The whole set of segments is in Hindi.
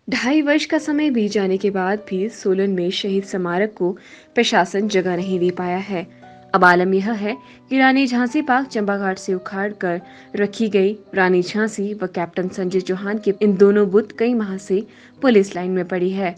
2.5 वर्ष का समय बीत जाने के बाद भी सोलन में शहीद स्मारक को प्रशासन जगह नहीं दे पाया है। अब आलम यह है कि रानी झांसी पार्क चंपाघाट से उखाड़ कर रखी गई रानी झांसी व कैप्टन संजय चौहान के इन दोनों बुत कई माह से पुलिस लाइन में पड़ी है।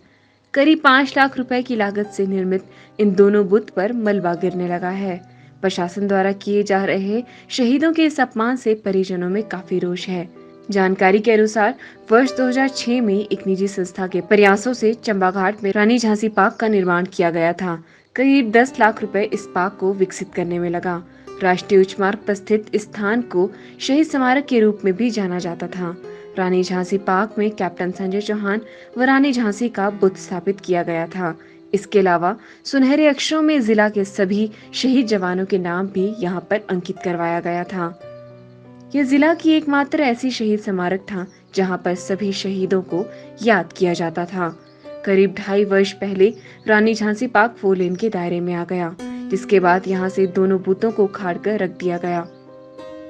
करीब 5 लाख रुपए की लागत से निर्मित इन दोनों बुत पर मलबा गिरने लगा है। प्रशासन द्वारा किए जा रहे शहीदों के इस अपमान से परिजनों में काफी रोष है। जानकारी के अनुसार वर्ष 2006 में एक निजी संस्था के प्रयासों से चंपाघाट में रानी झांसी पार्क का निर्माण किया गया था। करीब 10 लाख रुपए इस पार्क को विकसित करने में लगा। राष्ट्रीय उच्च मार्ग पर स्थित इस स्थान को शहीद स्मारक के रूप में भी जाना जाता था। रानी झांसी पार्क में कैप्टन संजय चौहान व रानी झांसी का बुत स्थापित किया गया था। इसके अलावा सुनहरे अक्षरों में जिला के सभी शहीद जवानों के नाम भी यहाँ पर अंकित करवाया गया था। यह जिला की एकमात्र ऐसी शहीद स्मारक था जहां पर सभी शहीदों को याद किया जाता था। करीब 2.5 वर्ष पहले रानी झांसी पार्क 4 लेन के दायरे में आ गया, जिसके बाद यहां से दोनों बूथों को उखाड़ कर रख दिया गया।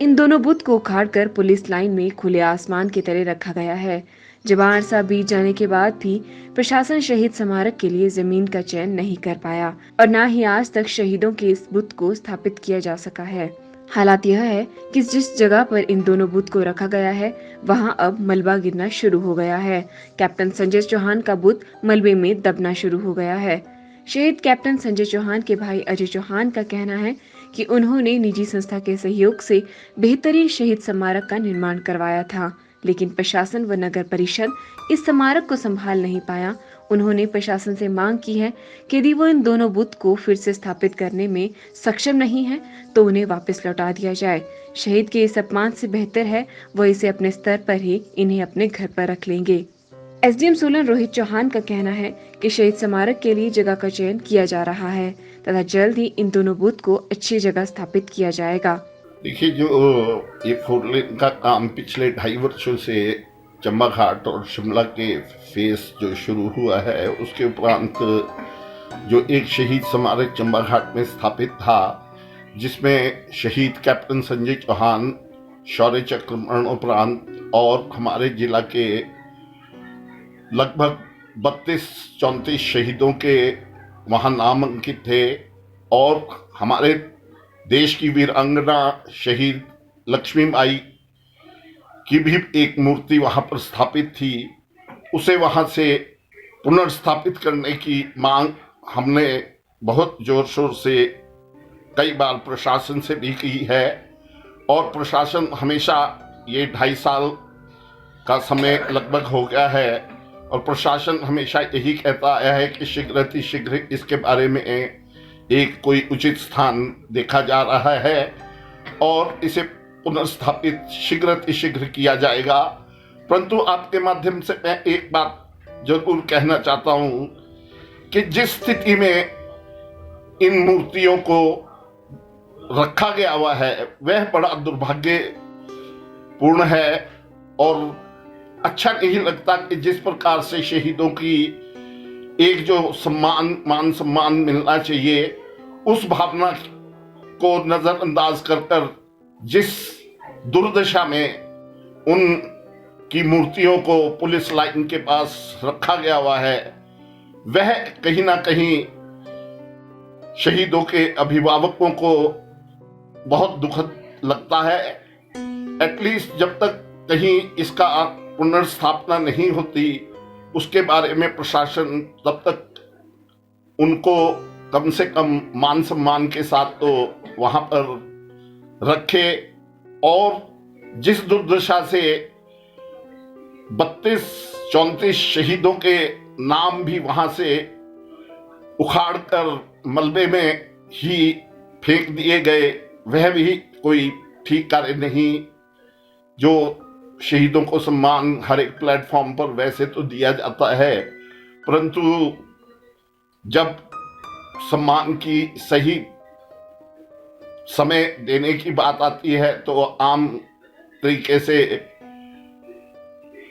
इन दोनों बुत को उखाड़कर पुलिस लाइन में खुले आसमान की तरह रखा गया है। जब अरसा बीत जाने के बाद भी प्रशासन शहीद स्मारक के लिए जमीन का चयन नहीं कर पाया और न ही आज तक शहीदों के इस बुत को स्थापित किया जा सका है। हालात यह है कि जिस जगह पर इन दोनों बुत को रखा गया है वहां अब मलबा गिरना शुरू हो गया है। कैप्टन संजय चौहान का बुत मलबे में दबना शुरू हो गया है। शहीद कैप्टन संजय चौहान के भाई अजय चौहान का कहना है कि उन्होंने निजी संस्था के सहयोग से बेहतरीन शहीद स्मारक का निर्माण करवाया था, लेकिन प्रशासन व नगर परिषद इस स्मारक को संभाल नहीं पाया। उन्होंने प्रशासन से मांग की है कि यदि वो इन दोनों बुत को फिर से स्थापित करने में सक्षम नहीं है तो उन्हें वापस लौटा दिया जाए। शहीद के इस अपमान से बेहतर है वो इसे अपने स्तर पर ही इन्हें अपने घर पर रख लेंगे। एसडीएम सोलन रोहित चौहान का कहना है कि शहीद स्मारक के लिए जगह का चयन किया जा रहा है तथा जल्द ही इन दोनों बुत को अच्छी जगह स्थापित किया जाएगा। देखिए, जो ये 4 लेन का काम पिछले 2.5 वर्षों से चंपाघाट और शिमला के फेस जो शुरू हुआ है, उसके उपरांत जो एक शहीद स्मारक चंपाघाट में स्थापित था, जिसमें शहीद कैप्टन संजय चौहान शौर्य चक्र मरणोपरांत और हमारे जिला के लगभग 32-34 शहीदों के वहाँ नाम अंकित थे और हमारे देश की वीरांगना शहीद लक्ष्मीबाई की भी एक मूर्ति वहाँ पर स्थापित थी। उसे वहाँ से पुनर्स्थापित करने की मांग हमने बहुत जोर शोर से कई बार प्रशासन से भी की है और प्रशासन हमेशा, ये 2.5 साल का समय लगभग हो गया है और प्रशासन हमेशा यही कहता आया है कि शीघ्र इसके बारे में एक कोई उचित स्थान देखा जा रहा है और इसे पुनर्स्थापित शीघ्र किया जाएगा। परंतु आपके माध्यम से मैं एक बात जरूर कहना चाहता हूं कि जिस स्थिति में इन मूर्तियों को रखा गया हुआ है वह बड़ा दुर्भाग्यपूर्ण है और अच्छा नहीं लगता कि जिस प्रकार से शहीदों की एक जो मान सम्मान मिलना चाहिए, उस भावना को नजरअंदाज कर जिस दुर्दशा में उनकी मूर्तियों को पुलिस लाइन के पास रखा गया हुआ है, वह कहीं ना कहीं शहीदों के अभिभावकों को बहुत दुखद लगता है। एटलीस्ट जब तक कहीं इसका पुनर्स्थापना नहीं होती, उसके बारे में प्रशासन तब तक उनको कम से कम मान सम्मान के साथ तो वहां पर रखे और जिस दुर्दशा से 32-34 शहीदों के नाम भी वहां से उखाड़कर मलबे में ही फेंक दिए गए, वह भी कोई ठीक कार्य नहीं। जो शहीदों को सम्मान हर एक प्लेटफॉर्म पर वैसे तो दिया जाता है, परंतु जब सम्मान की सही समय देने की बात आती है तो आम तरीके से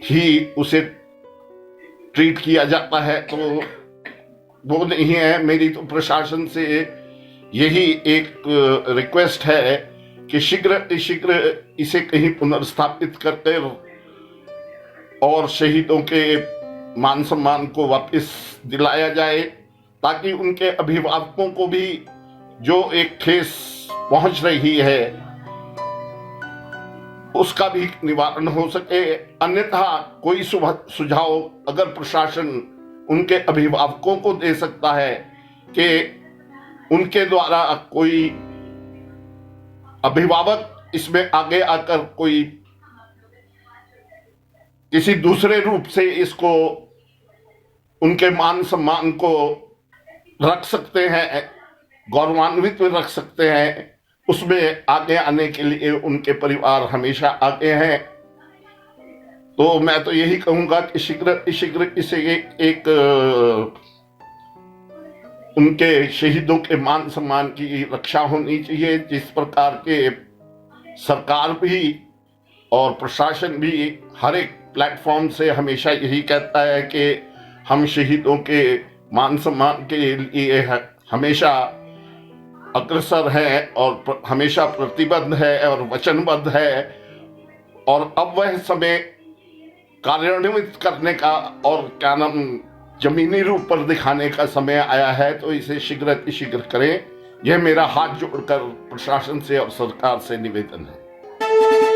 ही उसे ट्रीट किया जाता है, तो वो नहीं है। मेरी तो प्रशासन से यही एक रिक्वेस्ट है कि शीघ्र इसे कहीं पुनर्स्थापित करते और शहीदों के मान सम्मान को वापस दिलाया जाए, ताकि उनके अभिभावकों को भी जो एक ठेस पहुंच रही है उसका भी निवारण हो सके। अन्यथा कोई सुझाव अगर प्रशासन उनके अभिभावकों को दे सकता है कि उनके द्वारा कोई अभिभावक इसमें आगे आकर कोई किसी दूसरे रूप से इसको उनके मान सम्मान को रख सकते हैं, गौरवान्वित रख सकते हैं, उसमें आगे आने के लिए उनके परिवार हमेशा आगे हैं। तो मैं तो यही कहूंगा कि शीघ्र इसे एक उनके शहीदों के मान सम्मान की रक्षा होनी चाहिए। जिस प्रकार के सरकार भी और प्रशासन भी हर एक प्लेटफॉर्म से हमेशा यही कहता है कि हम शहीदों के मान सम्मान के लिए हमेशा अग्रसर है और हमेशा प्रतिबद्ध है और वचनबद्ध है, और अब वह समय कार्यान्वित करने का और क्या नाम जमीनी रूप पर दिखाने का समय आया है। तो इसे शीघ्र करें, यह मेरा हाथ जोड़कर प्रशासन से और सरकार से निवेदन है।